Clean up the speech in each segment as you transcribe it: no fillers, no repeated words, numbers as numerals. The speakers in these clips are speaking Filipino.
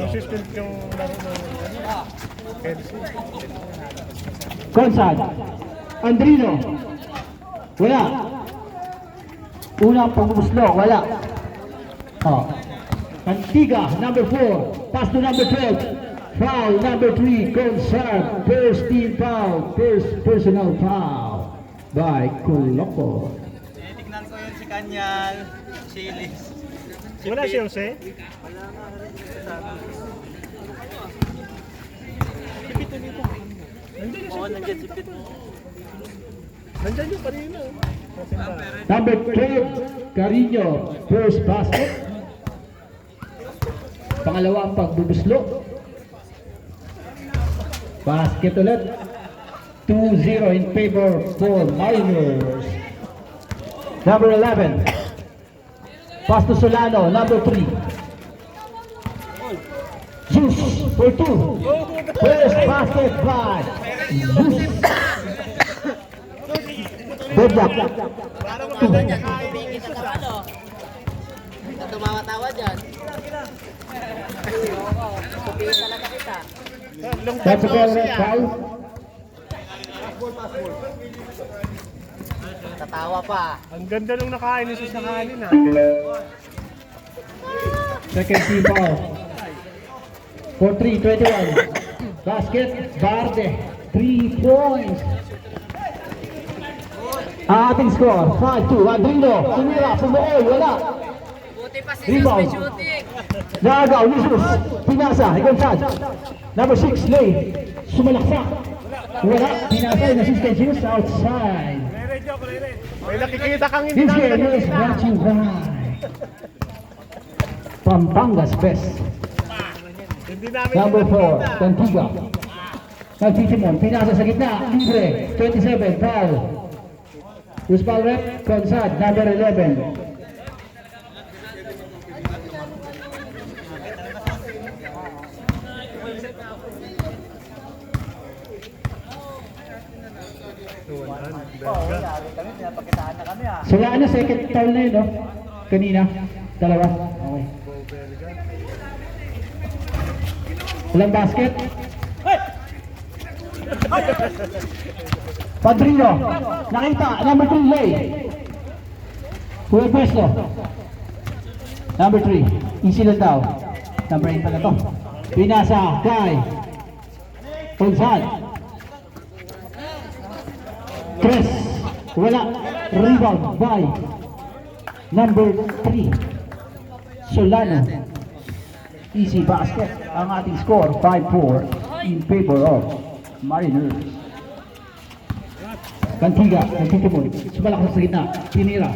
Consistent yung laro ng Kelsey. Consad. Andrino. Wala. Unang pangubuslo. Wala. Oh. Antiga, number 4. Pass to number 12. Foul, number 3. Consad. First team foul. First personal foul by Coloco. Tignan ko yun si Kanyal. Silis. Wala si Jose? Oo, nandiyan si Pit. Nandyan yung kanina. Number 12, Carino. First basket. Pangalawang pagbubuslo. Basket ulit. 2-0 in favor for Mariners. Number 11. Pass to Solano. Number 3. Zeus for 2. First basket by Zeus. Good luck. Tumawa-tawa dyan. Kupiin talaga kita. That's a goal, foul. Tatawa pa. Ang ganda nung nakain ni Sus na kanin ha. Second team foul. For 3-21. Basket, Barde. 3 points. Ating score, 5-2. Andrino, tumira, sumuol, wala. Buti pa si Rebound. shooting. Nagaw, Jesus, pinasa, Gonzal. Number 6, Lay. Sumalaksak. Wala, pinasa, in-assistant Zeus outside. May nakikita kang hindi This namin game is brought to you by Pampangas Best. Hindi namin Number 4, nakikita. Cantiga. Nagtitimon, pinasa sa gitna, libre, 27, foul. Who's foul rep? Consad, number 11. Kami, pinapakitaan na kami ah. Sila ano, second foul na yun, no? Kanina, dalawa. Okay. Walang basket. Padrino, nakita, number 3, Lay. Kuya Presto. Number 3, easy lang daw. Number 8 pala to. Pinasa, Guy. Gonzal. Chris, wala. Rebound by number 3, Solano. Easy basket. Ang ating score, 5-4 in favor of Mariners. Cantiga, nagtitimon. Sumalak sa gitna. Tinira.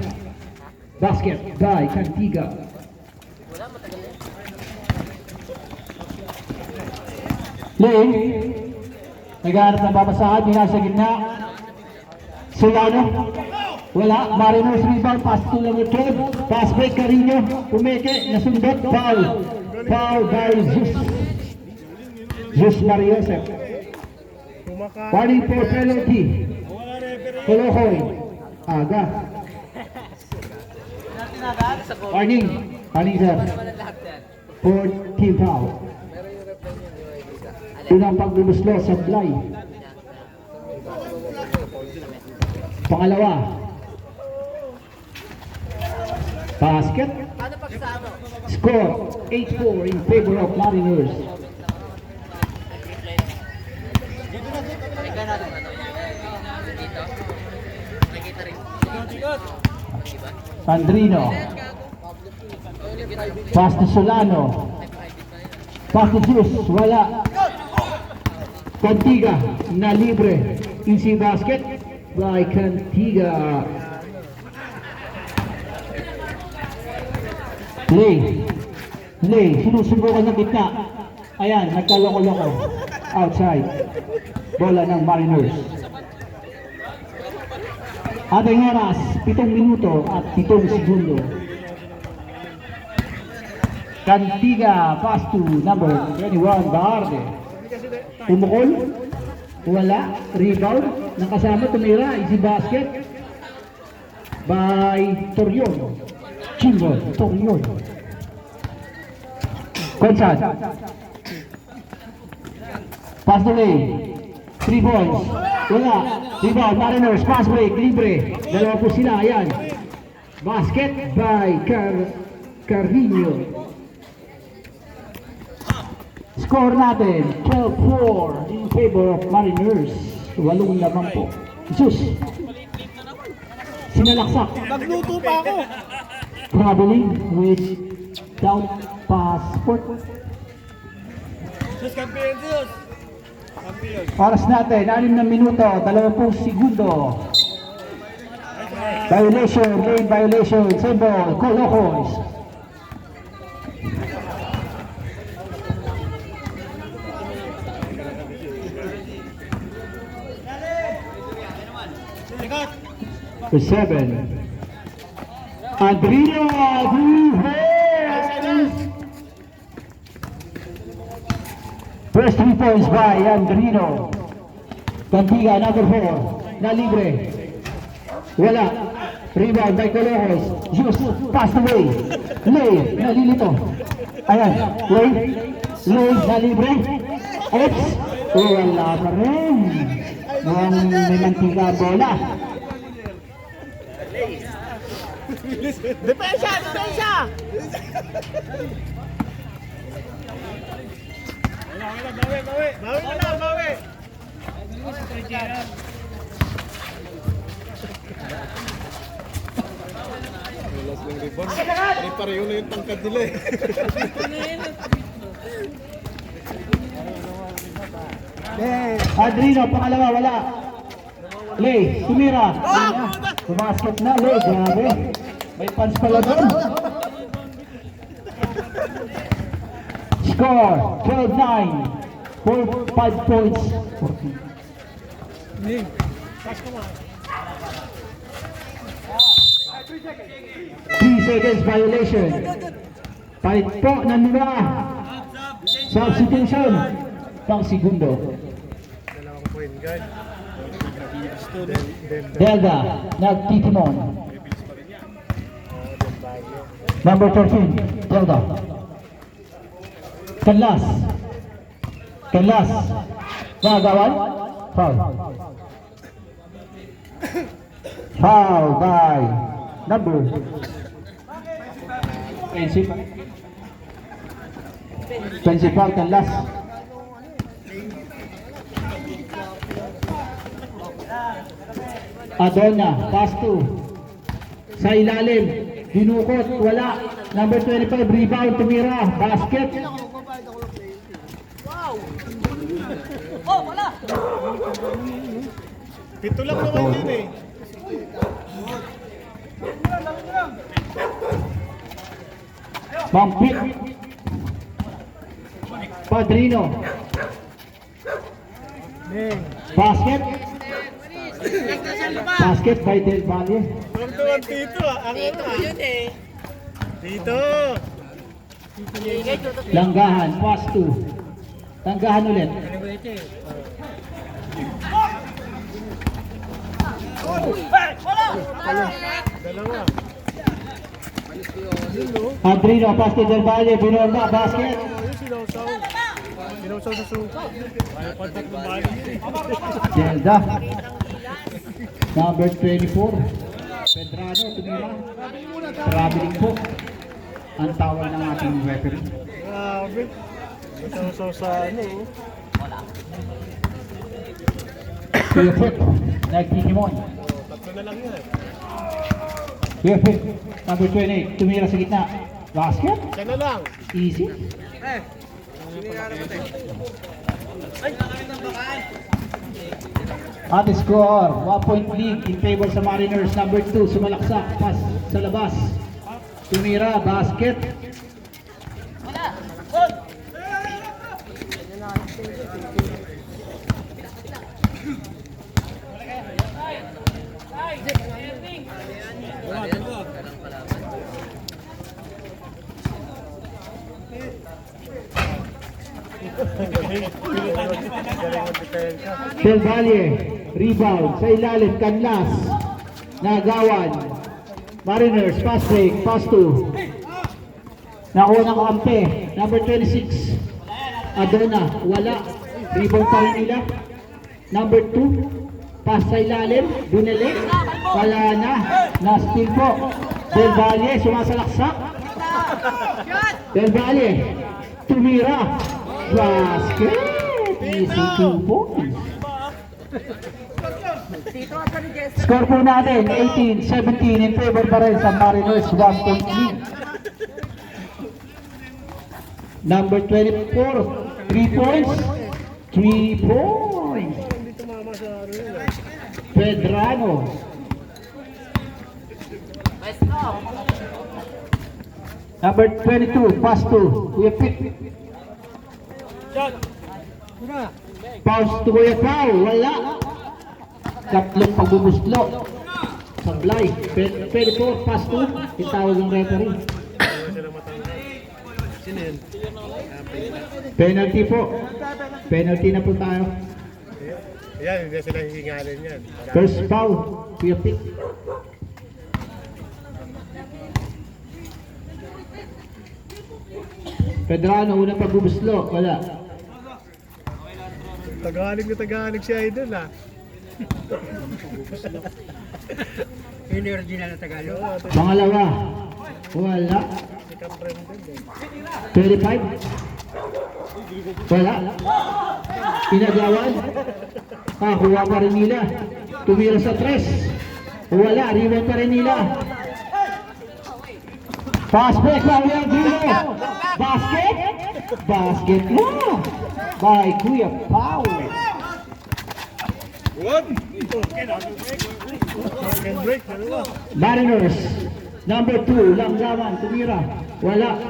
Basket by Cantiga. Lane. Naghahanap ng babasahan. Dinasa sa gitna. Solano. Wala. Mariners rebound. Pass to number 12. Pass break Carino. Umeke. Nasundot. Foul. Foul by Zeus. Zeus Mariosep. Warning for penalty. Kolokoy. Aga. Warning. Warning sir. For team foul. Unang pagbubuslo sa fly. Pangalawa. Basket. Score 8-4 in favor of Mariners. Andrino. Pass to Solano. Pass to Zeus. Wala. Cantiga na libre. Easy basket by Cantiga. Lay. Sinusubukan ng gitna. Ayan, nagkaloko-loko. Outside. Bola ng Mariners. Ating oras, 7 minuto at 7 segundo. Cantiga, pass to number 21, Barde. Umukol. Wala. Rebound. Nakasama, tumira. Easy basket by Torion. Chimbo, Torion. Consad. Pass the way. 3 points. Wala. Rebound, Mariners. Pass break. Libre. Dalawa po sila. Ayan. Basket by Carino. Score natin. 12-4 in favor of Mariners. 8 lamang po. Jesus. Sinalaksak. Nagluto pa ako. Traveling with down passport. Sus, kampiyon, sus! Kampiyon. Oras natin, 6 na minuto, 20 segundo. Violation, lane violation, symbol, Colocos. For 7. Adriano Duves. First 3 points by Andrino. Cantiga, number 4. Na libre. Wala. Rebound by Colores. Just passed away. Lay, nalilito. Ayan. Lay. Lay, na libre. Oops. Wala pa rin. Mukhang may mantika ang bola. Depensa! Depensa! Bawi! Bawi mo na! Bawi! Walas ng rebound. Pareho na yung tangkad nila eh. Adrino, pangalawa, wala. Lay, sumira. Sumasket na, Lay, grabe. May punch pala doon. Score, 12-9. 5 points. 14. 3 seconds violation. Palit po ng mga substitution. Pang segundo. Dalawang point guard. Delga, nagtitimon. Number 13, Delga. Kanlas. Kanlas. Nagawan. Foul. Foul by number. Principal Kanlas. Adona, pass to. Sa ilalim, dinukot, wala. Number 25, rebound, tumira, basket. Pito lang naman yun eh. Pampit. Padrino. Basket. Basket by Del Valle. Tuwang-tuwang Tito ah. Ang Dito yun eh. Tito! Langgahan, pass to. Langgahan ulit. Dalawa. Adrino, pass to Del Valle, binorma, basket. Ayun, sinawsaw. Sinawsaw sa suka. Ayaw pantat ng bali. Delda. Number 24. Pedrano, tumira. Traveling po. Ang tawag ng ating referee. Grabe. Sinawsaw sa ano. Perfect. Nagtitimon. Tatlo na lang yan. Perfect. Number 28. Tumira sa gitna. Basket. Siya na lang. Easy. At the score, 1-point lead in favor sa Mariners. Number 2, sumalaksak, pass sa labas. Tumira, basket. Del Valle, rebound, sa ilalim, Kanlas, Nagawan, Mariners, pass break, pass to. Nakuha ng kampe, number 26. Adona, wala. Rebound pa rin nila. Number 2, pass sa ilalim. Binalik. Wala na. Na-steal po. Del Valle, sumasalaksak. Del Valle, tumira. Basket. Easy 2 points. Score po natin, 18-17 in favor pa rin sa Mariners, 1 point lead. Number 24, 3 points. 3 points. Pedrano. Number 22, pass to Kuya Pit. Pass to Kuya Pao, wala. Tatlong pagbubuslo. Sablay. 24, pass to. Itawag ng referee. Penalty po. Penalty na po tayo. Yan, hindi sila hihingalin yan. First foul, Kuya Pit. Pedrano, unang pagbubuslo. Wala. Tagalog si Idol ah. Yung original na Tagalog. Pangalawa. Wala. 35. Wala. Pinagawan. Kuha pa rin nila. Tumira sa 3. Wala. Rebound pa rin nila. Pass break lang yan, Gino. Basket. Basket lang. By Kuya Pao. Break, dalawa. Mariners. Number 2. Langgaman. Tumira. Wala.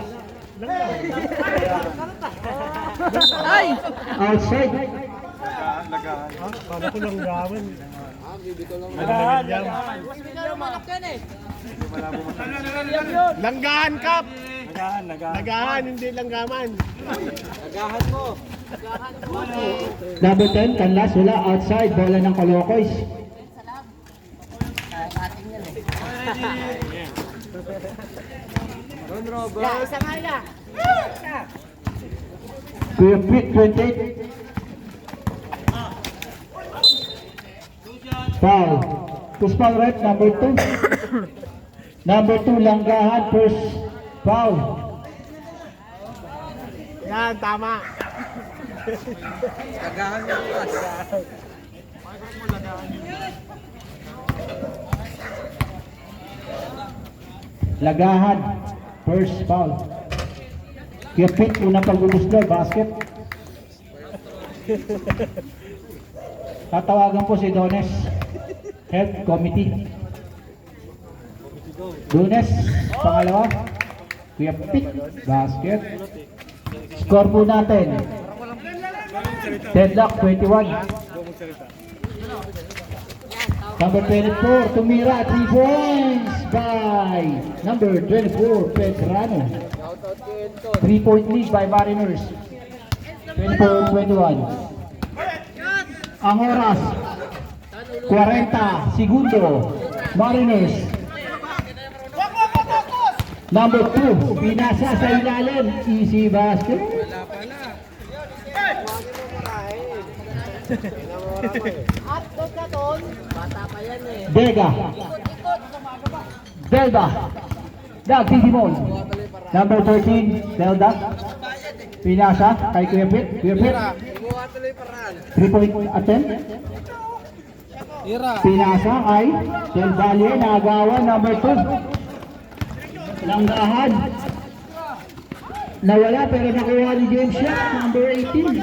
Outside. Kala ko lang gawan. Langgahan Kap! Nagahan, hindi langgaman. Number 10. Kanlas. Wala. Outside. Bola ng Kalokoys. Kuya Pit, 28. Foul. Kuspal rep, number 2. Number 2, Langgahan, first foul. Yan, tama. Kagahan mo bukas. Lagahan, first foul. Kuya Pit, unang pagbubuslo, basket. Tatawagan po si Dones, Health Committee. Dones, pangalawa. Kuya Pit, basket. Score po natin. Deadlock, 21. Number 24, tumira, 3 points by number 24, Pedrano. 3-point lead by Mariners. 24-21. Ang oras, 40 segundo. Mariners. Number 2, pinasa sa ilalim. Easy basket. Vega. Delda. Dag Digimon. Number 13, Delda. Pinasa kay Kuya Pit. Kuya Pit. 3-point attempt. Pinasa kay Del Valle. Nagawa number 2. Langgahan. Nawala pero nakuha ni James Shot. Number 18.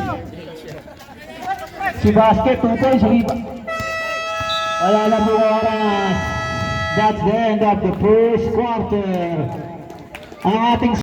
Si Basket, 2 points. Wala na po oras. That's the end of the first quarter. Ang ating